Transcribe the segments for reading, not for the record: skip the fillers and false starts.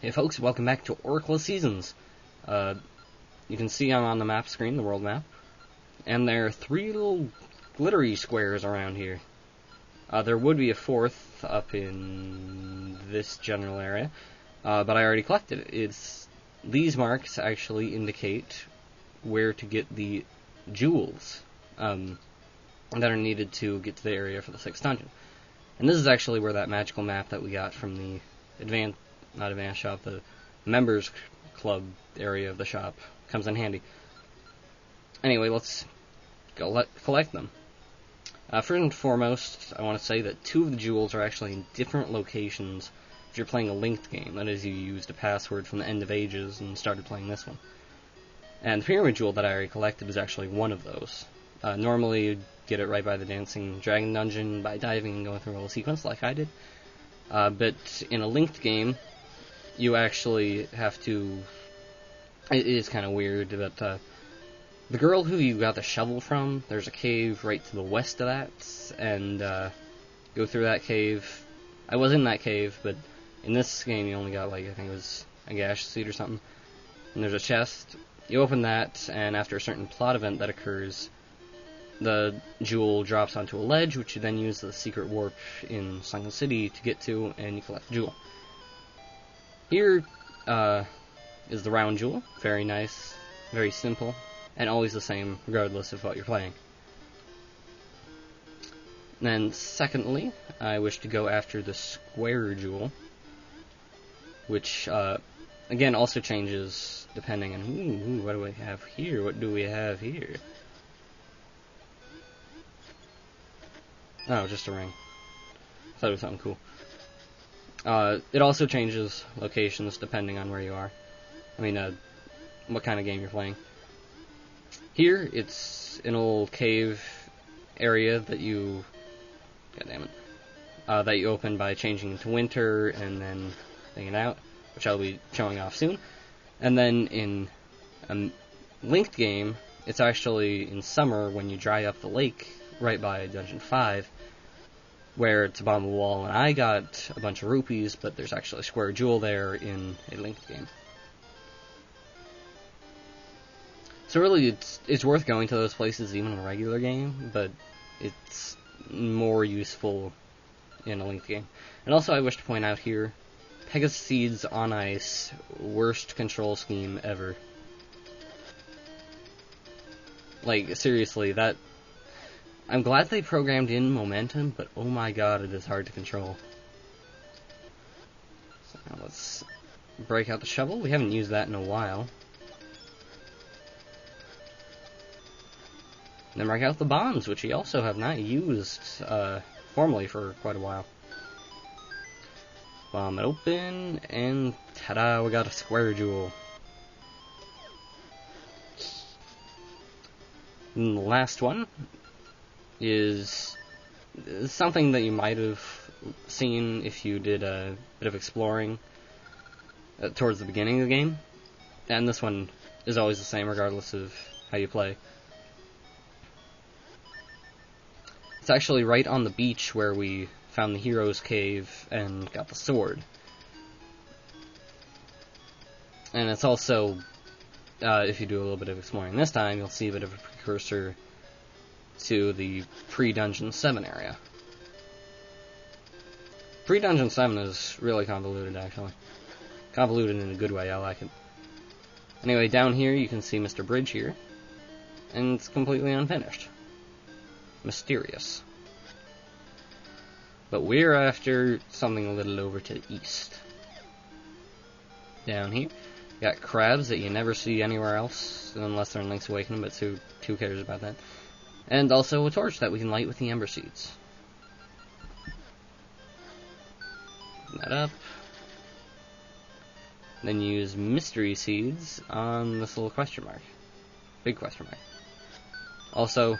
Hey folks, welcome back to Oracle of Seasons. You can see I'm on the map screen, the world map, and there are 3 little glittery squares around here. There would be a 4th up in this general area, but I already collected it. These marks actually indicate where to get the jewels that are needed to get to the area for the 6th dungeon. And this is actually where that magical map that we got from the not advanced shop, the members club area of the shop comes in handy. Anyway, let's go collect them. First and foremost, I want to say that 2 of the jewels are actually in different locations if you're playing a linked game. That is, you used a password from the End of Ages and started playing this one. And the pyramid jewel that I already collected is actually one of those. Normally, you'd get it right by the Dancing Dragon dungeon by diving and going through a little sequence like I did. But in a linked game, you actually have to... It is kind of weird, but the girl who you got the shovel from, there's a cave right to the west of that, and go through that cave. I was in that cave, but in this game you only got, like, I think it was a gash seed or something. And there's a chest. You open that, and after a certain plot event that occurs, the jewel drops onto a ledge, which you then use the secret warp in Sunken City to get to, and you collect the jewel. Here is the round jewel. Very nice, very simple, and always the same regardless of what you're playing. And then secondly, I wish to go after the square jewel, which again also changes depending on what do we have here? What do we have here? Oh, just a ring. I thought it was something cool. It also changes locations depending on where you are. I mean, what kind of game you're playing. Here, it's an old cave area that you... goddammit. That you open by changing into winter and then taking it out, which I'll be showing off soon. And then in a linked game, it's actually in summer when you dry up the lake right by Dungeon 5, where it's above the wall, and I got a bunch of rupees, but there's actually a square jewel there in a linked game. So really, it's worth going to those places even in a regular game, but it's more useful in a linked game. And also, I wish to point out here, Pegasus Seeds on Ice, worst control scheme ever. Like, seriously, that... I'm glad they programmed in momentum, but oh my god, it is hard to control. So now let's break out the shovel. We haven't used that in a while. And then break out the bombs, which we also have not used formally for quite a while. Bomb it open, and ta-da, we got a square jewel. And the last one is something that you might have seen if you did a bit of exploring towards the beginning of the game. And this one is always the same regardless of how you play. It's actually right on the beach where we found the hero's cave and got the sword. And it's also, if you do a little bit of exploring this time, you'll see a bit of a precursor to the pre-Dungeon 7 area. Pre-Dungeon 7 is really convoluted, actually. Convoluted in a good way, I like it. Anyway, down here you can see Mr. Bridge here, and it's completely unfinished. Mysterious. But we're after something a little over to the east. Down here, you got crabs that you never see anywhere else, unless they're in Link's Awakening, but who cares about that? And also a torch that we can light with the Ember Seeds. Open that up. Then use Mystery Seeds on this little question mark. Big question mark. Also,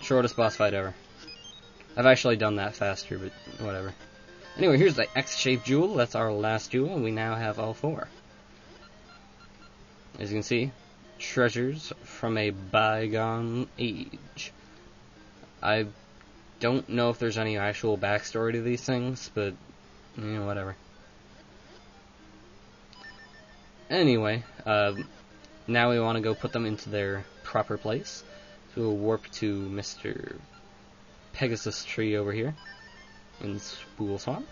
shortest boss fight ever. I've actually done that faster, but whatever. Anyway, here's the X-shaped jewel. That's our last jewel, and we now have all 4. As you can see, treasures from a bygone age. I don't know if there's any actual backstory to these things, but, you know, whatever. Anyway, now we want to go put them into their proper place. So we'll warp to Mr. Pegasus Tree over here in Spool Swamp.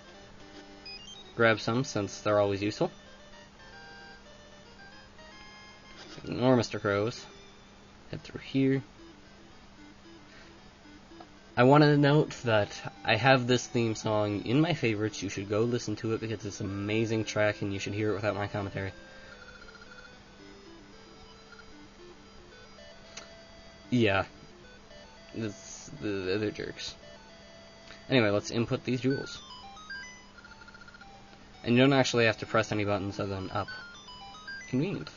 Grab some, since they're always useful. Ignore Mr. Crows. Head through here. I want to note that I have this theme song in my favorites. You should go listen to it because it's an amazing track and you should hear it without my commentary. Yeah. They're jerks. Anyway, let's input these jewels. And you don't actually have to press any buttons other than up. Convenient.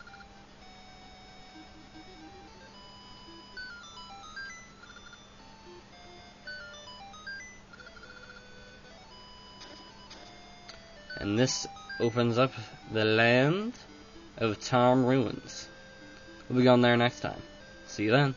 And this opens up the land of Tom Ruins. We'll be going there next time. See you then.